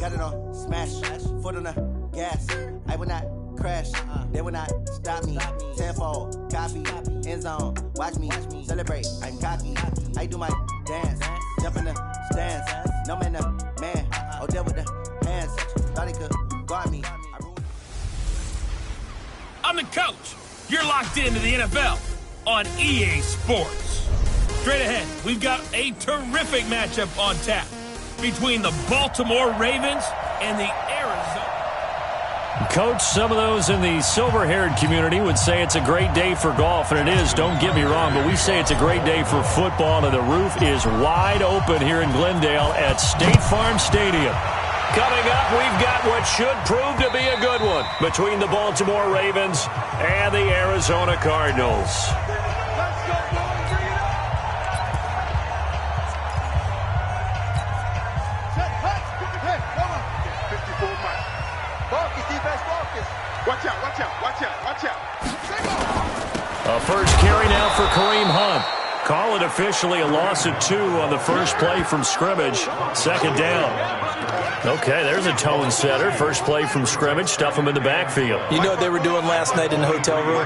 got it on smash, foot on the gas. I will not crash, they will not stop me. Tenfold, copy, end zone, watch me celebrate. I'm cocky, I do my dance, jump in the stands. No man, the man, oh, deal with the hands. Thought he could guard me. I'm the coach. You're locked into the NFL on EA Sports. Straight ahead, we've got a terrific matchup on tap between the Baltimore Ravens and the Arizona. Coach, some of those in the silver-haired community would say it's a great day for golf, and it is, don't get me wrong, but we say it's a great day for football, and the roof is wide open here in Glendale at State Farm Stadium. Coming up, we've got what should prove to be a good one between the Baltimore Ravens and the Arizona Cardinals. Watch out. A first carry now for Kareem Hunt. Call it officially a loss of 2 on the first play from scrimmage. Second down. Okay, there's a tone setter. First play from scrimmage. Stuff him in the backfield. You know what they were doing last night in the hotel room?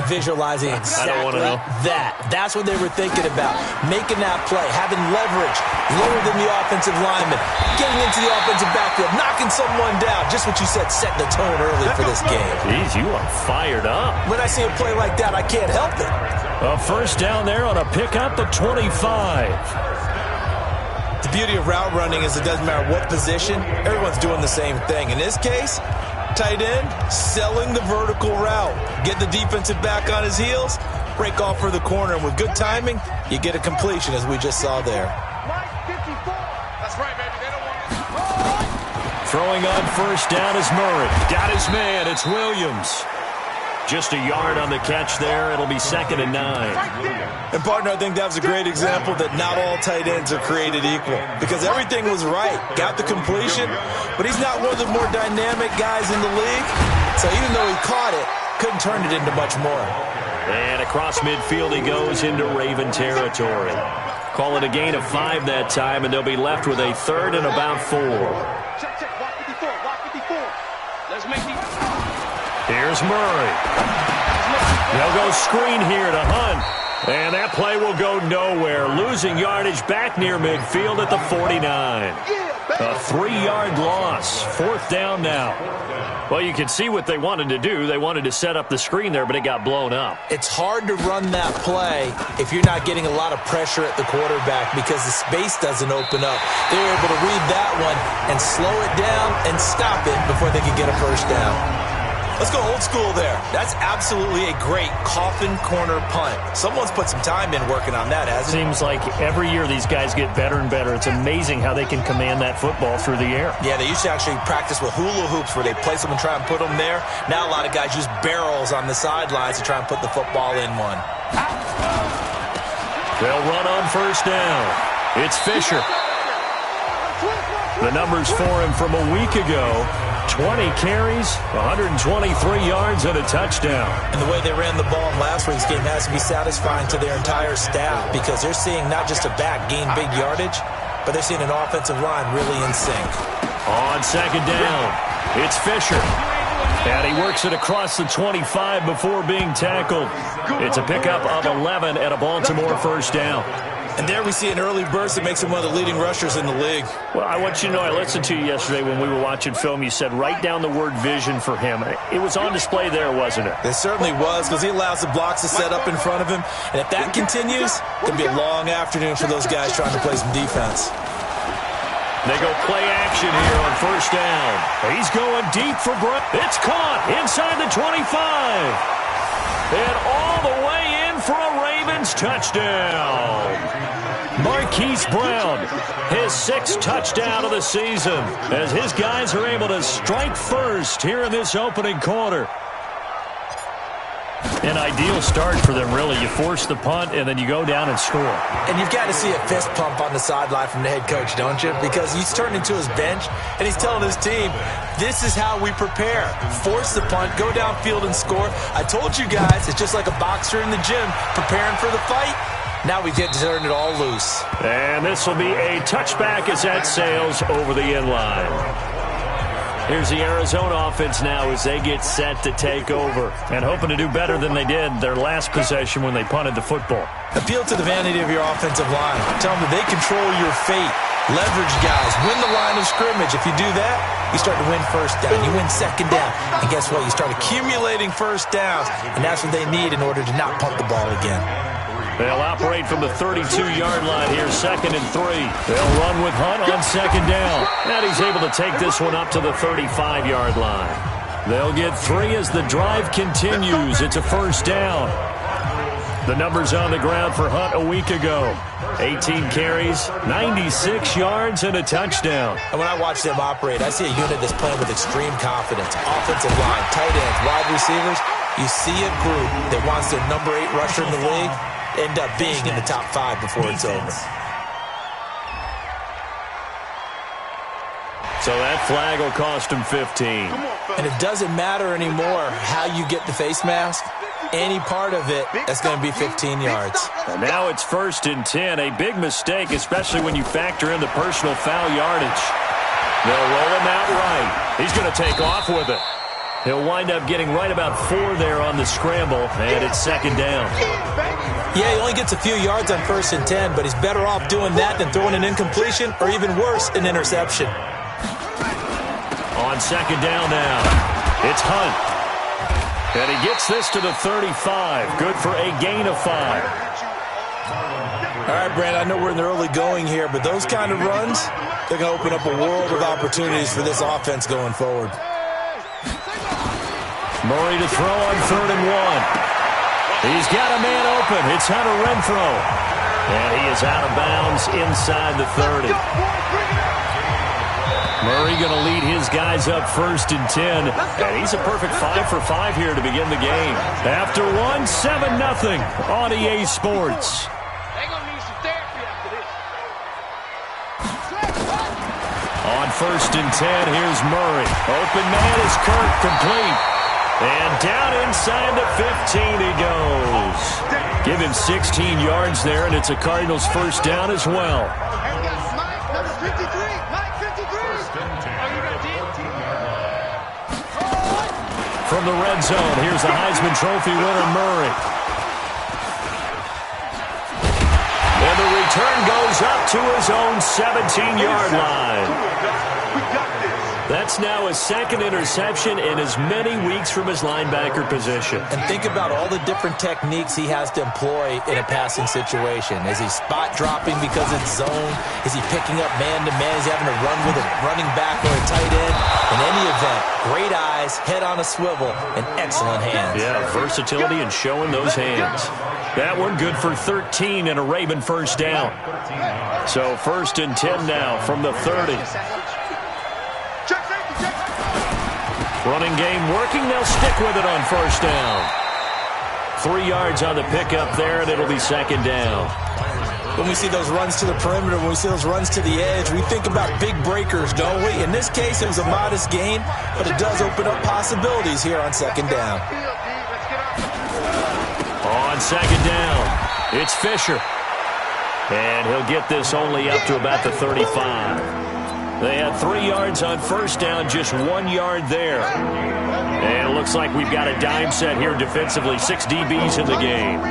Visualizing exactly that. That's what they were thinking about. Making that play, having leverage, lower than the offensive lineman, getting into the offensive backfield, knocking someone down. Just what you said, setting the tone early for this game. Jeez, you are fired up. When I see a play like that, I can't help it. A first down there on a pickup of 25. The beauty of route running is it doesn't matter what position, everyone's doing the same thing. In this case, tight end, selling the vertical route. Get the defensive back on his heels, break off for the corner, and with good timing, you get a completion as we just saw there. That's right, baby. They don't want it. Throwing on first down is Murray. Got his man. It's Williams. Just a yard on the catch there. It'll be 2nd and 9. And, partner, I think that was a great example that not all tight ends are created equal because everything was right. Got the completion, but he's not one of the more dynamic guys in the league. So even though he caught it, couldn't turn it into much more. And across midfield he goes into Raven territory. Call it a gain of 5 that time, and they'll be left with a 3rd and about 4. Check. Block 54. Let's make the... Here's Murray. They'll go screen here to Hunt. And that play will go nowhere. Losing yardage back near midfield at the 49. A 3-yard loss. 4th down now. Well, you can see what they wanted to do. They wanted to set up the screen there, but it got blown up. It's hard to run that play if you're not getting a lot of pressure at the quarterback because the space doesn't open up. They were able to read that one and slow it down and stop it before they could get a first down. Let's go old school there. That's absolutely a great coffin corner punt. Someone's put some time in working on that, hasn't it? Seems like every year these guys get better and better. It's amazing how they can command that football through the air. Yeah, they used to actually practice with hula hoops where they place them and try and put them there. Now a lot of guys use barrels on the sidelines to try and put the football in one. They'll run on first down. It's Fisher. The numbers for him from a week ago. 20 carries, 123 yards, and a touchdown. And the way they ran the ball in last week's game has to be satisfying to their entire staff because they're seeing not just a back gain big yardage, but they're seeing an offensive line really in sync. On second down, it's Fisher. And he works it across the 25 before being tackled. It's a pickup of 11 at a Baltimore first down. And there we see an early burst that makes him one of the leading rushers in the league. Well, I want you to know, I listened to you yesterday when we were watching film. You said write down the word vision for him. It was on display there, wasn't it? It certainly was because he allows the blocks to set up in front of him. And if that continues, it's going to be a long afternoon for those guys trying to play some defense. They go play action here on first down. He's going deep for Brown. It's caught inside the 25. And all the way in for a Ravens touchdown. Marquise Brown, his 6th touchdown of the season, as his guys are able to strike first here in this opening quarter. An ideal start for them, really. You force the punt, and then you go down and score. And you've got to see a fist pump on the sideline from the head coach, don't you? Because he's turned into his bench, and he's telling his team, this is how we prepare. Force the punt, go downfield and score. I told you guys, it's just like a boxer in the gym preparing for the fight. Now we get to turn it all loose. And this will be a touchback as that sails over the end line. Here's the Arizona offense now as they get set to take over. And hoping to do better than they did their last possession when they punted the football. Appeal to the vanity of your offensive line. Tell them that they control your fate. Leverage guys. Win the line of scrimmage. If you do that, you start to win first down. You win second down. And guess what? You start accumulating first downs. And that's what they need in order to not punt the ball again. They'll operate from the 32-yard line here, 2nd and 3. They'll run with Hunt on 2nd down. And he's able to take this one up to the 35-yard line. They'll get 3 as the drive continues. It's a first down. The numbers on the ground for Hunt a week ago. 18 carries, 96 yards, and a touchdown. And when I watch them operate, I see a unit that's playing with extreme confidence. Offensive line, tight ends, wide receivers. You see a group that wants their number 8 rusher in the league end up being in the top 5 before it's over. So that flag will cost him 15. And it doesn't matter anymore how you get the face mask. Any part of it, that's going to be 15 yards. And now it's 1st and 10. A big mistake, especially when you factor in the personal foul yardage. They'll roll him out right. He's going to take off with it. He'll wind up getting right about 4 there on the scramble, and it's 2nd down. Yeah, he only gets a few yards on 1st and 10, but he's better off doing that than throwing an incompletion or even worse, an interception. On 2nd down now, it's Hunt. And he gets this to the 35. Good for a gain of 5. All right, Brand, I know we're in the early going here, but those kind of runs, they're going to open up a world of opportunities for this offense going forward. Murray to throw on 3rd and 1. He's got a man open. It's Hunter Renfrow. And he is out of bounds inside the 30. Murray going to lead his guys up 1st and 10. And he's a perfect 5 for 5 here to begin the game. After 1, 7-0 on EA Sports. On 1st and 10, here's Murray. Open man is Kirk, complete. And down inside the 15 he goes. Give him 16 yards there, and it's a Cardinals first down as well. From the red zone, here's the Heisman Trophy winner, Murray. And the return goes up to his own 17-yard line. That's now his 2nd interception in as many weeks from his linebacker position. And think about all the different techniques he has to employ in a passing situation. Is he spot dropping because it's zone? Is he picking up man-to-man? Is he having to run with a running back or a tight end? In any event, great eyes, head on a swivel, and excellent hands. Yeah, versatility and showing those hands. That one good for 13 and a Raven first down. So 1st and 10 now from the 30. Running game working. They'll stick with it on 1st down. 3 yards on the pickup there, and it'll be 2nd down. When we see those runs to the perimeter, when we see those runs to the edge, we think about big breakers, don't we? In this case, it was a modest gain, but it does open up possibilities here on 2nd down. On 2nd down, it's Fisher. And he'll get this only up to about the 35. They had 3 yards on 1st down, just 1 yard there. And it looks like we've got a dime set here defensively. 6 DBs in the game.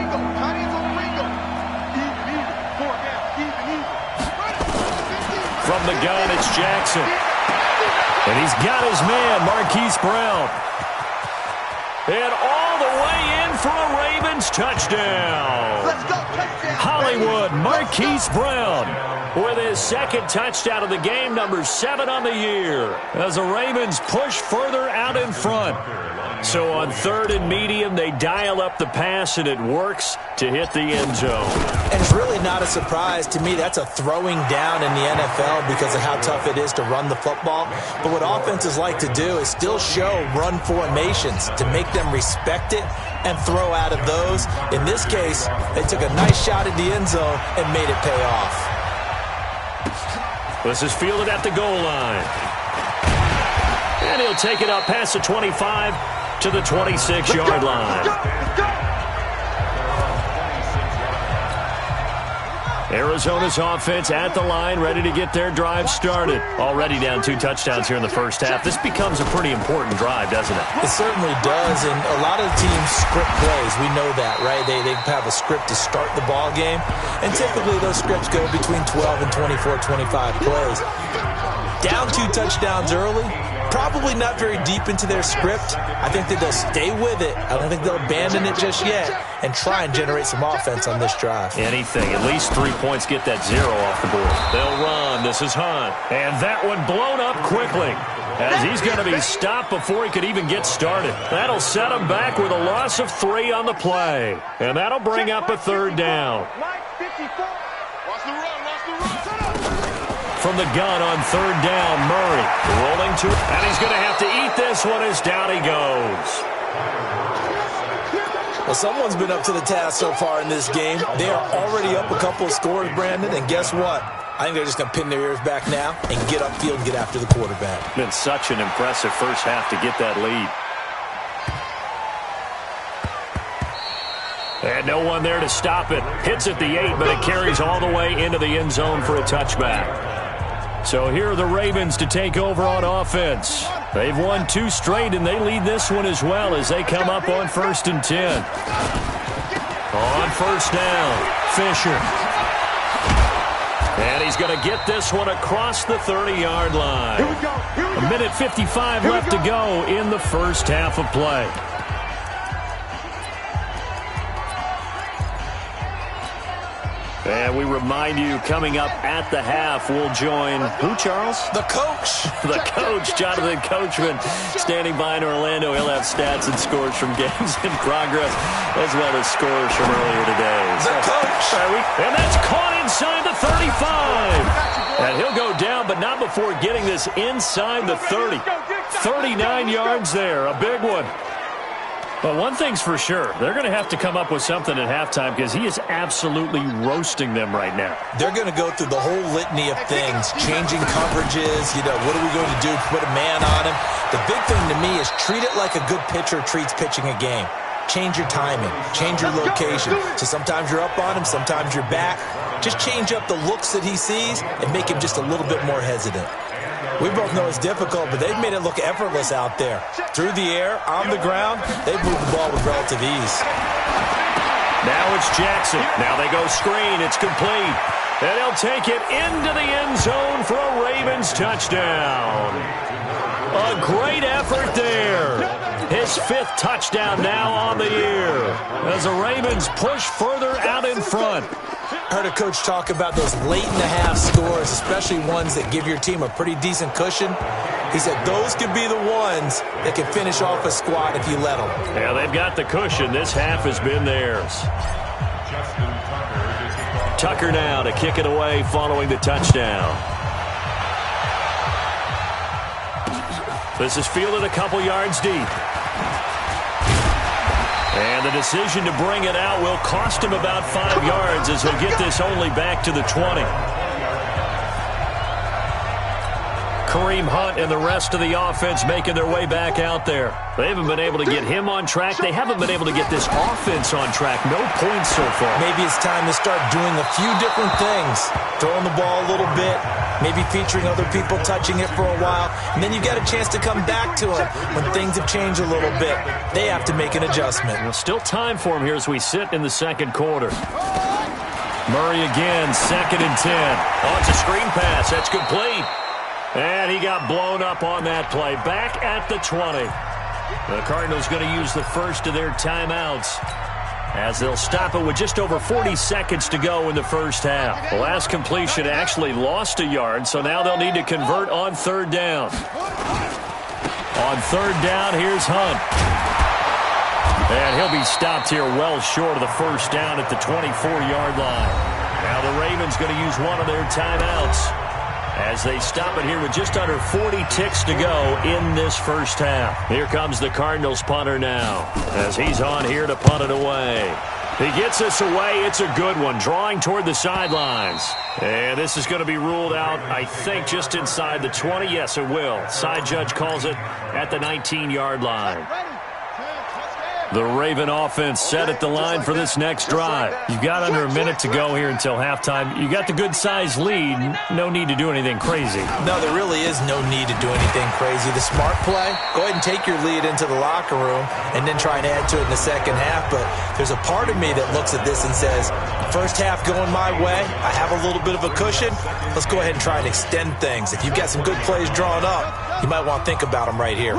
From the gun, it's Jackson. And he's got his man, Marquise Brown. And all the way in for a Ravens touchdown. Let's go, touchdown. Hollywood, Marquise Brown with his 2nd touchdown of the game, number 7 on the year, as the Ravens push further out in front. So on 3rd and medium, they dial up the pass, and it works to hit the end zone. And it's really not a surprise to me. That's a throwing down in the NFL because of how tough it is to run the football. But what offenses like to do is still show run formations to make them respect it and throw out of those. In this case, they took a nice shot at the end zone and made it pay off. This is fielded at the goal line. And he'll take it up past the 25 to the 26-yard line. Arizona's offense at the line, ready to get their drive started. Already down 2 touchdowns here in the first half. This becomes a pretty important drive, doesn't it? It certainly does, and a lot of the teams script plays. We know that, right? They have a script to start the ball game, and typically those scripts go between 12 and 24, 25 plays. Down 2 touchdowns early, probably not very deep into their script. I think that they'll stay with it. I don't think they'll abandon it just yet and try and generate some offense on this drive. Anything. At least 3 points get that 0 off the board. They'll run. This is Hunt. And that one blown up quickly as he's going to be stopped before he could even get started. That'll set him back with a loss of 3 on the play. And that'll bring up a 3rd down. From the gun on 3rd down, Murray rolling to it. And he's going to have to eat this one as down he goes. Well, someone's been up to the task so far in this game. They are already up a couple of scores, Brandon, and guess what? I think they're just going to pin their ears back now and get upfield and get after the quarterback. Been such an impressive first half to get that lead. And no one there to stop it. Hits at the 8, but it carries all the way into the end zone for a touchback. So here are the Ravens to take over on offense. They've won 2 straight, and they lead this one as well as they come up on 1st and 10. On 1st down, Fisher. And he's going to get this one across the 30-yard line. A minute 55 left to go in the first half of play. And we remind you, coming up at the half, we'll join who, Charles? The coach. The coach, Jonathan Coachman, standing by in Orlando. He'll have stats and scores from games in progress, as well as scores from earlier today. The coach. And that's caught inside the 35. And he'll go down, but not before getting this inside the 30. 39 yards there, a big one. But one thing's for sure, they're going to have to come up with something at halftime because he is absolutely roasting them right now. They're going to go through the whole litany of things, changing coverages, what are we going to do, put a man on him. The big thing to me is treat it like a good pitcher treats pitching a game. Change your timing, change your location. So sometimes you're up on him, sometimes you're back. Just change up the looks that he sees and make him just a little bit more hesitant. We both know it's difficult, but they've made it look effortless out there. Through the air, on the ground, they've moved the ball with relative ease. Now it's Jackson. Now they go screen. It's complete. And he'll take it into the end zone for a Ravens touchdown. A great effort there. His 5th touchdown now on the year as the Ravens push further out in front. Heard a coach talk about those late-in-the-half scores, especially ones that give your team a pretty decent cushion. He said those could be the ones that can finish off a squad if you let them. Yeah, they've got the cushion. This half has been theirs. Tucker now to kick it away following the touchdown. This is fielded a couple yards deep. And the decision to bring it out will cost him about 5 yards as he'll get this only back to the 20. Kareem Hunt and the rest of the offense making their way back out there. They haven't been able to get him on track. They haven't been able to get this offense on track. No points so far. Maybe it's time to start doing a few different things. Throwing the ball a little bit, maybe featuring other people touching it for a while, and then you got a chance to come back to it when things have changed a little bit. They have to make an adjustment. Well, still time for him here as we sit in the second quarter. Murray again, 2nd and 10. Oh, it's a screen pass. That's complete. And he got blown up on that play. Back at the 20. The Cardinals going to use the first of their timeouts as they'll stop it with just over 40 seconds to go in the first half. The last completion actually lost a yard, so now they'll need to convert on 3rd down. On 3rd down, here's Hunt. And he'll be stopped here well short of the first down at the 24-yard line. Now the Ravens going to use one of their timeouts as they stop it here with just under 40 ticks to go in this first half. Here comes the Cardinals punter now as he's on here to punt it away. He gets this away. It's a good one, drawing toward the sidelines. And this is going to be ruled out, I think, just inside the 20. Yes, it will. Side judge calls it at the 19-yard line. The Raven offense set at the line for this next drive. You've got under a minute to go here until halftime. You got the good-sized lead. No need to do anything crazy. No, there really is no need to do anything crazy. The smart play, go ahead and take your lead into the locker room and then try and add to it in the second half. But there's a part of me that looks at this and says, first half going my way, I have a little bit of a cushion. Let's go ahead and try and extend things. If you've got some good plays drawn up, you might want to think about them right here.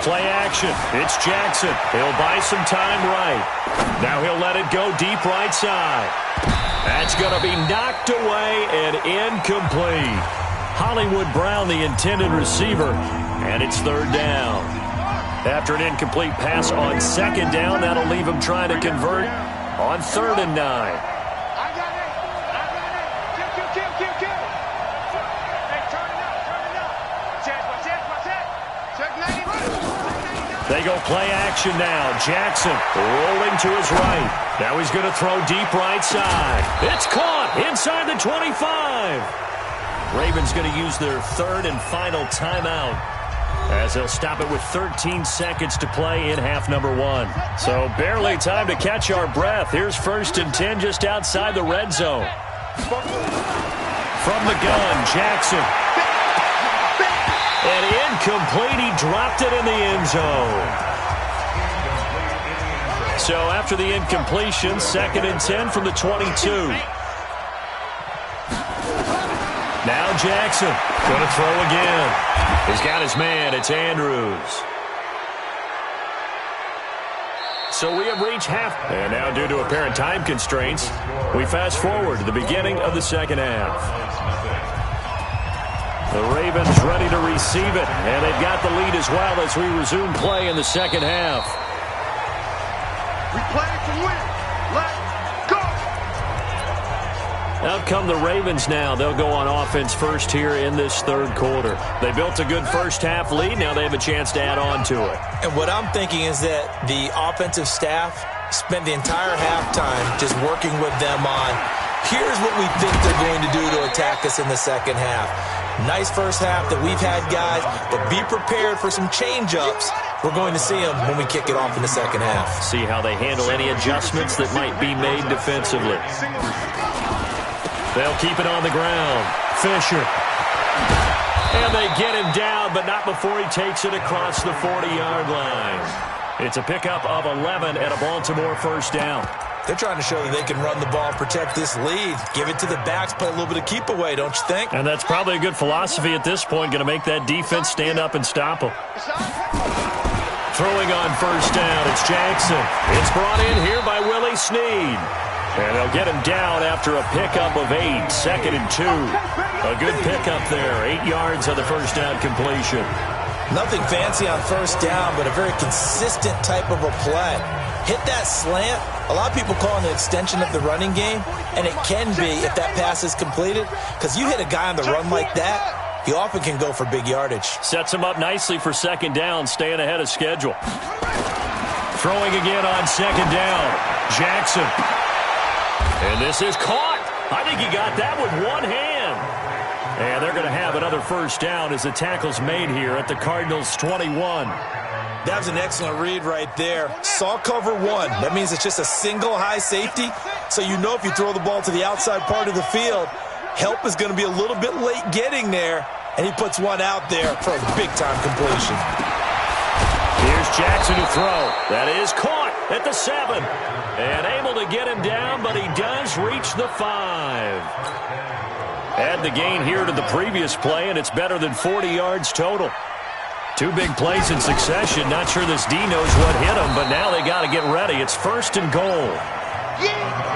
Play action. It's Jackson. He'll buy some time right. Now he'll let it go deep right side. That's going to be knocked away and incomplete. Hollywood Brown, the intended receiver, and it's third down. After an incomplete pass on second down, that'll leave him trying to convert on 3rd and 9. They go play action now. Jackson rolling to his right. Now he's going to throw deep right side. It's caught inside the 25. Ravens going to use their 3rd and final timeout as they'll stop it with 13 seconds to play in half number 1. So barely time to catch our breath. Here's 1st and 10 just outside the red zone. From the gun, Jackson. And incomplete, he dropped it in the end zone. So after the incompletion, 2nd and 10 from the 22. Now Jackson, going to throw again. He's got his man, it's Andrews. So we have reached half. And now due to apparent time constraints, we fast forward to the beginning of the second half. The Ravens ready to receive it, and they've got the lead as well as we resume play in the second half. We play to win. Let's go. Out come the Ravens now. They'll go on offense first here in this 3rd quarter. They built a good first half lead. Now they have a chance to add on to it. And what I'm thinking is that the offensive staff spent the entire halftime just working with them on, here's what we think they're going to do to attack us in the second half. Nice first half that we've had, guys, but be prepared for some change-ups. We're going to see them when we kick it off in the second half. See how they handle any adjustments that might be made defensively. They'll keep it on the ground. Fisher. And they get him down, but not before he takes it across the 40-yard line. It's a pickup of 11 and a Baltimore first down. They're trying to show that they can run the ball, protect this lead, give it to the backs, play a little bit of keep away, don't you think? And that's probably a good philosophy at this point, going to make that defense stand up and stop them. Throwing on first down, it's Jackson. It's brought in here by Willie Snead. And they'll get him down after a pickup of 8, 2nd and 2. A good pickup there, 8 yards on the first down completion. Nothing fancy on first down, but a very consistent type of a play. Hit that slant. A lot of people call it an extension of the running game, and it can be if that pass is completed, because you hit a guy on the run like that, he often can go for big yardage. Sets him up nicely for second down, staying ahead of schedule. Throwing again on second down, Jackson. And this is caught. I think he got that with one hand. And they're going to have another first down as the tackle's made here at the Cardinals' 21. That was an excellent read right there. Saw cover 1. That means it's just a single high safety. So you know if you throw the ball to the outside part of the field, help is going to be a little bit late getting there. And he puts one out there for a big-time completion. Here's Jackson to throw. That is caught at the 7. And able to get him down, but he does reach the 5. Add the gain here to the previous play, and it's better than 40 yards total. 2 big plays in succession. Not sure this D knows what hit him, but now they got to get ready. It's 1st and goal.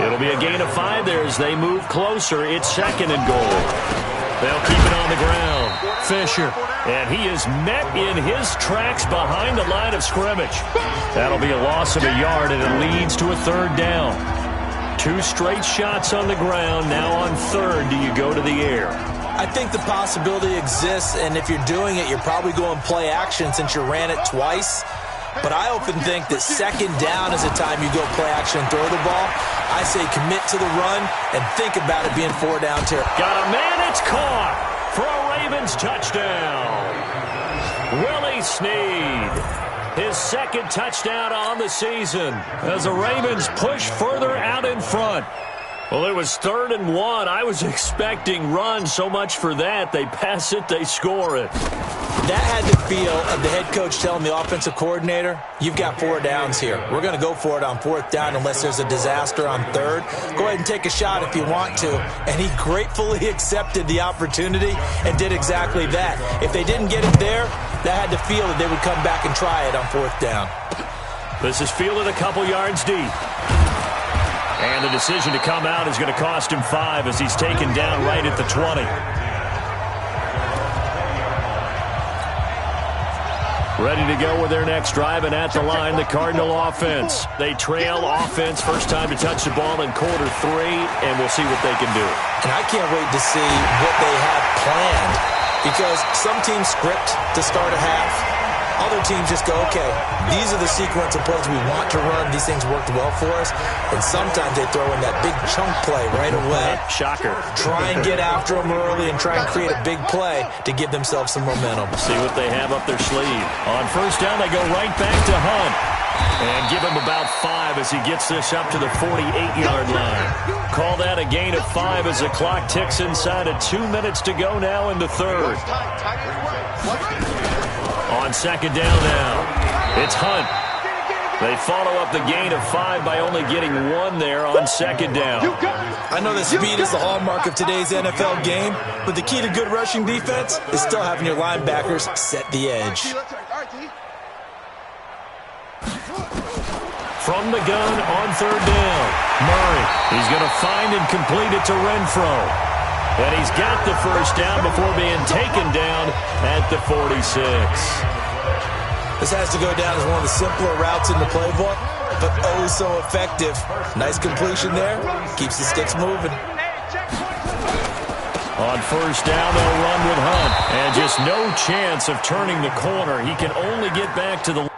It'll be a gain of 5 there as they move closer. It's 2nd and goal. They'll keep it on the ground. Fisher, and he is met in his tracks behind the line of scrimmage. That'll be a loss of a yard, and it leads to a 3rd down. 2 straight shots on the ground. Now on 3rd, do you go to the air? I think the possibility exists, and if you're doing it, you're probably going play action since you ran it twice. but I often think that second down is a time you go play action and throw the ball. I say commit to the run and think about it being 4 down territory. Got a man, it's caught for a Ravens touchdown. Willie Snead, his second touchdown on the season as the Ravens push further out in front. Well, it was 3rd and 1. I was expecting run, so much for that. They pass it, they score it. That had the feel of the head coach telling the offensive coordinator, you've got 4 downs here. We're going to go for it on 4th down unless there's a disaster on 3rd. Go ahead and take a shot if you want to. And he gratefully accepted the opportunity and did exactly that. If they didn't get it there, that had the feel that they would come back and try it on 4th down. This is fielded a couple yards deep. And the decision to come out is going to cost him 5 as he's taken down right at the 20. Ready to go with their next drive, and at the line, the Cardinal offense. They trail offense, first time to touch the ball in quarter 3, and we'll see what they can do. And I can't wait to see what they have planned, because some teams script to start a half. Other teams just go, okay, these are the sequence of plays we want to run. These things worked well for us. And sometimes they throw in that big chunk play right away. Shocker. Try and get after them early and try and create a big play to give themselves some momentum. See what they have up their sleeve. On first down, they go right back to Hunt. And give him about 5 as he gets this up to the 48-yard line. Call that a gain of 5 as the clock ticks inside of 2 minutes to go now in the 3rd. On second down now, it's Hunt. They follow up the gain of 5 by only getting 1 there on second down. I know that speed is the hallmark of today's NFL game, but the key to good rushing defense is still having your linebackers set the edge. From the gun on 3rd down, Murray. He's going to find and complete it to Renfro. And he's got the first down before being taken down at the 46. This has to go down as one of the simpler routes in the playbook, but oh so effective. Nice completion there. Keeps the sticks moving. On first down, they'll run with Hunt. And just no chance of turning the corner. He can only get back to the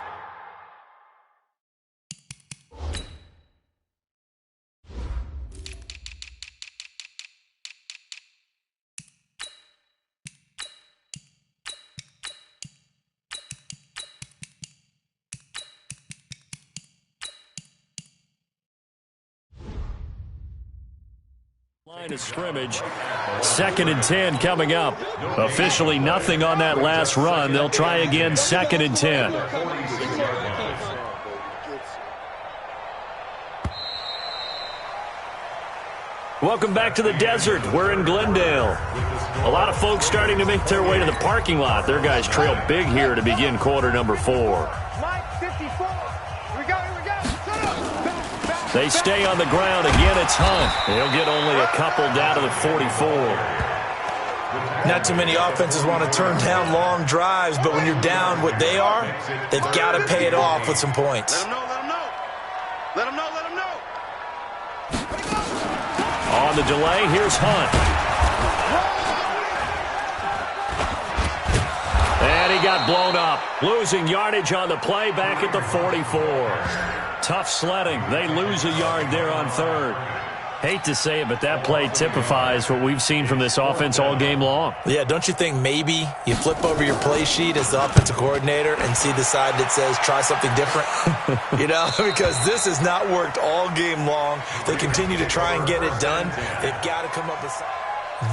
line of scrimmage. 2nd and 10 coming up. Officially nothing on that last run. They'll try again 2nd and 10. Welcome back to the desert. We're in Glendale. A lot of folks starting to make their way to the parking lot. Their guys trail big here to begin quarter number 4. They stay on the ground. Again, it's Hunt. He'll get only a couple down to the 44. Not too many offenses want to turn down long drives, but when you're down what they are, they've got to pay it off with some points. Let them know. Let them know. Let them know. On the delay, here's Hunt. And he got blown up. Losing yardage on the play back at the 44. Tough sledding. They lose a yard there on 3rd. Hate to say it, but that play typifies what we've seen from this offense all game long. Yeah, don't you think maybe you flip over your play sheet as the offensive coordinator and see the side that says try something different? You know, because this has not worked all game long. They continue to try and get it done. They've got to come up with something.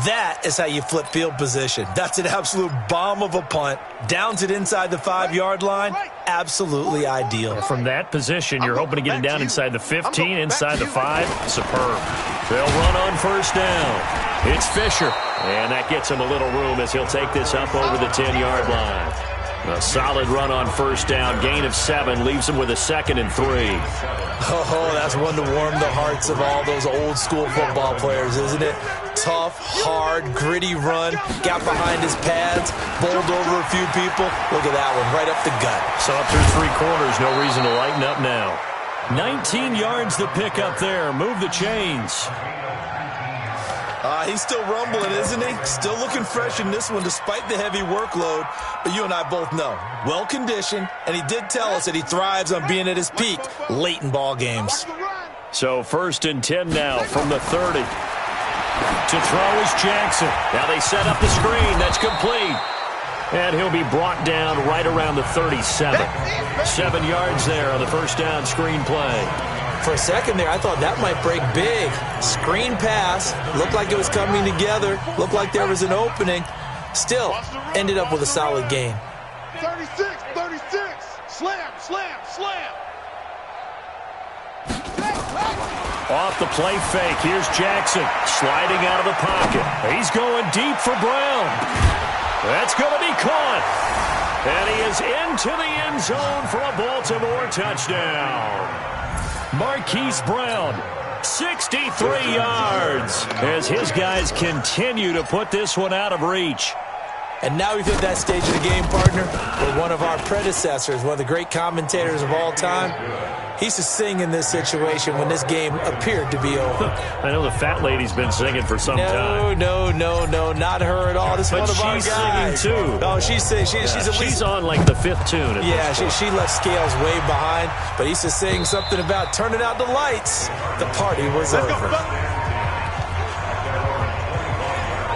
That is how you flip field position. That's an absolute bomb of a punt. Downs it inside the 5-yard line. Absolutely ideal. From that position, you're hoping to get it down inside the 15, inside the 5. Superb. They'll run on first down. It's Fisher. And that gets him a little room as he'll take this up over the 10-yard line. A solid run on first down. Gain of 7 leaves him with a 2nd and 3. Oh, that's one to warm the hearts of all those old school football players, isn't it? Tough, hard, gritty run. Got behind his pads, bowled over a few people. Look at that one, right up the gut. So up through 3 quarters, no reason to lighten up now. 19 yards to pick up there. Move the chains. He's still rumbling, isn't he? Still looking fresh in this one despite the heavy workload. But you and I both know, well-conditioned, and he did tell us that he thrives on being at his peak late in ball games. So 1st and 10 now from the 30. To throw is Jackson. Now they set up the screen. That's complete. And he'll be brought down right around the 37. 7 yards there on the first down screen play. For a second there, I thought that might break big. Screen pass. Looked like it was coming together. Looked like there was an opening. Still, ended up with a solid gain. 36, 36. Slam, slam, slam. Off the play fake, here's Jackson sliding out of the pocket. He's going deep for Brown. That's going to be caught. And he is into the end zone for a Baltimore touchdown. Marquise Brown, 63 yards, as his guys continue to put this one out of reach. And now we've hit that stage of the game, partner, where one of our predecessors, one of the great commentators of all time, he used to sing in this situation when this game appeared to be over. I know the fat lady's been singing for some time. No, not her at all. This is one of our guys. But she's singing, too. Oh, she's singing. She's on, like, the 5th tune. Yeah, she left Scales way behind, but he used to sing something about turning out the lights. The party was over.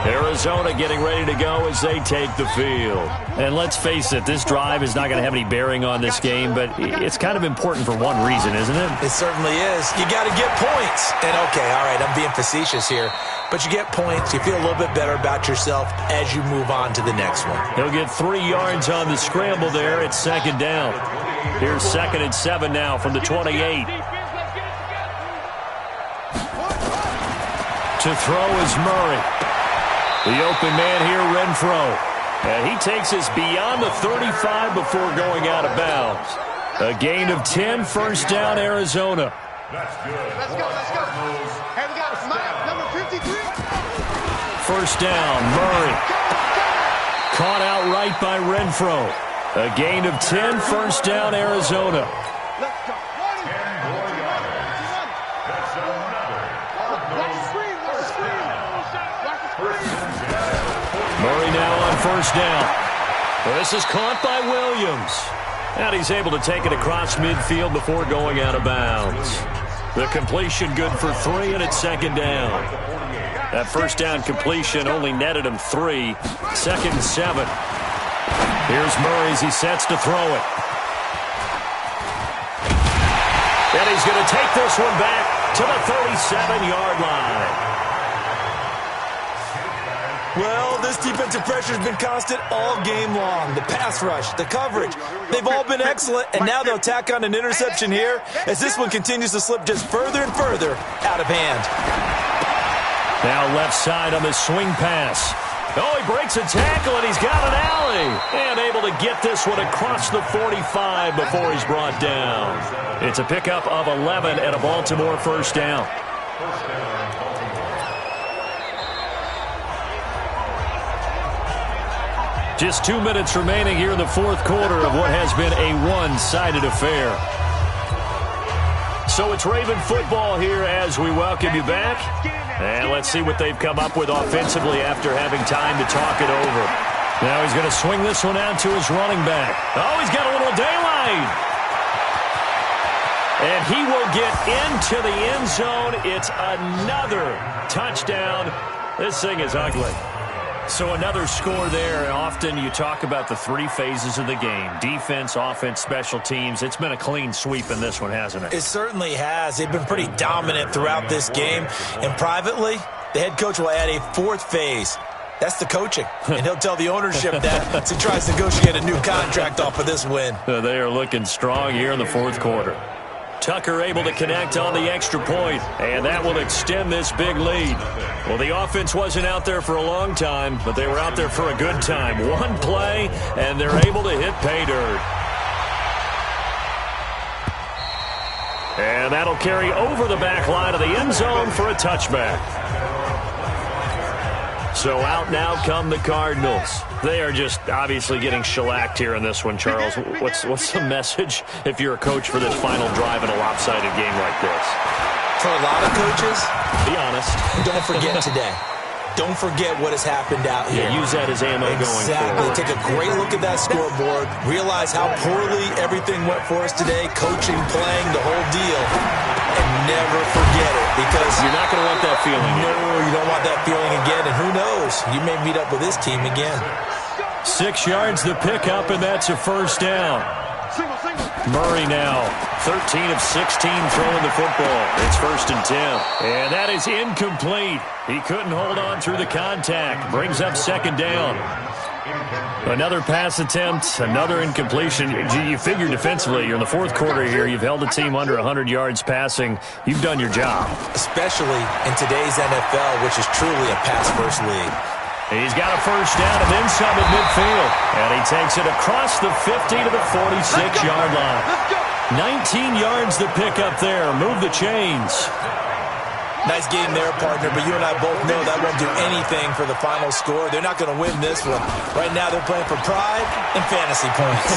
Arizona getting ready to go as they take the field. And let's face it, this drive is not going to have any bearing on this game, but it's kind of important for one reason, isn't it? It certainly is. You got to get points. And okay, all right, I'm being facetious here, but you get points, you feel a little bit better about yourself as you move on to the next one. He'll get 3 yards on the scramble there. It's 2nd down. Here's 2nd and 7 now from the 28. To throw is Murray. The open man here, Renfro. And he takes us beyond the 35 before going out of bounds. A gain of 10, 1st down, Arizona. Let's go. Hey, we got a snap, number 53. 1st down, Murray. Caught out right by Renfro. A gain of 10, 1st down, Arizona. Let's go. Murray now on 1st down. This is caught by Williams. And he's able to take it across midfield before going out of bounds. The completion good for 3, and it's 2nd down. That 1st down completion only netted him 3. 2nd and 7. Here's Murray as he sets to throw it. And he's going to take this one back to the 37-yard line. Well, this defensive pressure has been constant all game long. The pass rush, the coverage, they've all been excellent, and now they'll tack on an interception here as this one continues to slip just further and further out of hand. Now left side on the swing pass. Oh, he breaks a tackle, and he's got an alley. And able to get this one across the 45 before he's brought down. It's a pickup of 11 and a Baltimore 1st down. Just 2 minutes remaining here in the 4th quarter of what has been a one-sided affair. So it's Raven football here as we welcome you back. And let's see what they've come up with offensively after having time to talk it over. Now he's going to swing this one out to his running back. Oh, he's got a little daylight. And he will get into the end zone. It's another touchdown. This thing is ugly. So another score there, and often you talk about the 3 phases of the game. Defense, offense, special teams. It's been a clean sweep in this one, hasn't it? It certainly has. They've been pretty dominant throughout this game. And privately, the head coach will add a 4th phase. That's the coaching. And he'll tell the ownership that as he tries to negotiate a new contract off of this win. They are looking strong here in the 4th quarter. Tucker able to connect on the extra point, and that will extend this big lead. Well, the offense wasn't out there for a long time, but they were out there for a good time. One play, and they're able to hit pay dirt. And that'll carry over the back line of the end zone for a touchback. So out now come the Cardinals. They are just obviously getting shellacked here in this one, Charles. What's the message if you're a coach for this final drive in a lopsided game like this? For a lot of coaches, be honest. don't forget today. don't forget what has happened out here. Yeah, use that as ammo going forward. Exactly. Take a great look at that scoreboard. Realize how poorly everything went for us today. Coaching, playing, the whole deal. And never forget it, because you're not going to want that feeling. No, you don't want that feeling again. And who knows? You may meet up with this team again. 6 yards the pickup, and that's a first down. Murray now, 13 of 16 throwing the football. It's 1st and 10. And that is incomplete. He couldn't hold on through the contact. Brings up 2nd down. Another pass attempt, another incompletion. You figure defensively, you're in the 4th quarter here. You've held the team under 100 yards passing. You've done your job. Especially in today's NFL, which is truly a pass-first league. He's got a first down and then some at midfield. And he takes it across the 50 to the 46-yard line. 19 yards the pick up there. Move the chains. Nice game there, partner, but you and I both know that won't do anything for the final score. They're not going to win this one. Right now they're playing for pride and fantasy points.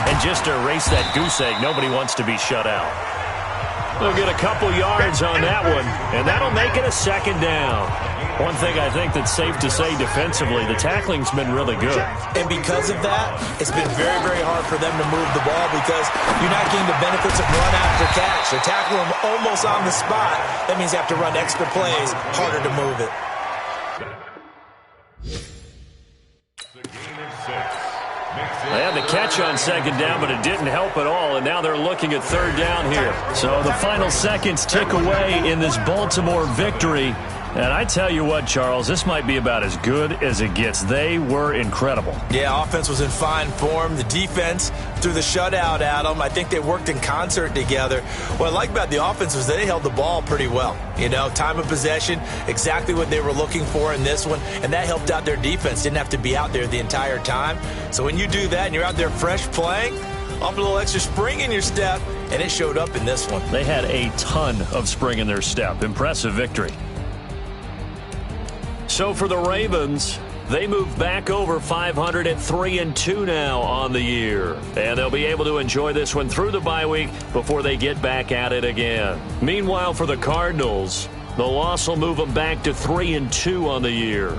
And just to erase that goose egg, nobody wants to be shut out. They'll get a couple yards on that one, and that'll make it a 2nd down. One thing I think that's safe to say defensively, the tackling's been really good. And because of that, it's been very, very hard for them to move the ball because you're not getting the benefits of run after catch. They're tackling them almost on the spot. That means you have to run extra plays, harder to move it. They had the catch on 2nd down, but it didn't help at all, and now they're looking at 3rd down here. So the final seconds tick away in this Baltimore victory. And I tell you what, Charles, this might be about as good as it gets. They were incredible. Yeah, offense was in fine form. The defense threw the shutout at them. I think they worked in concert together. What I like about the offense was they held the ball pretty well. You know, time of possession, exactly what they were looking for in this one, and that helped out their defense. Didn't have to be out there the entire time. So when you do that and you're out there fresh playing, off a little extra spring in your step, and it showed up in this one. They had a ton of spring in their step. Impressive victory. So for the Ravens, they move back over 500 at 3-2 now on the year. And they'll be able to enjoy this one through the bye week before they get back at it again. Meanwhile, for the Cardinals, the loss will move them back to 3-2 on the year.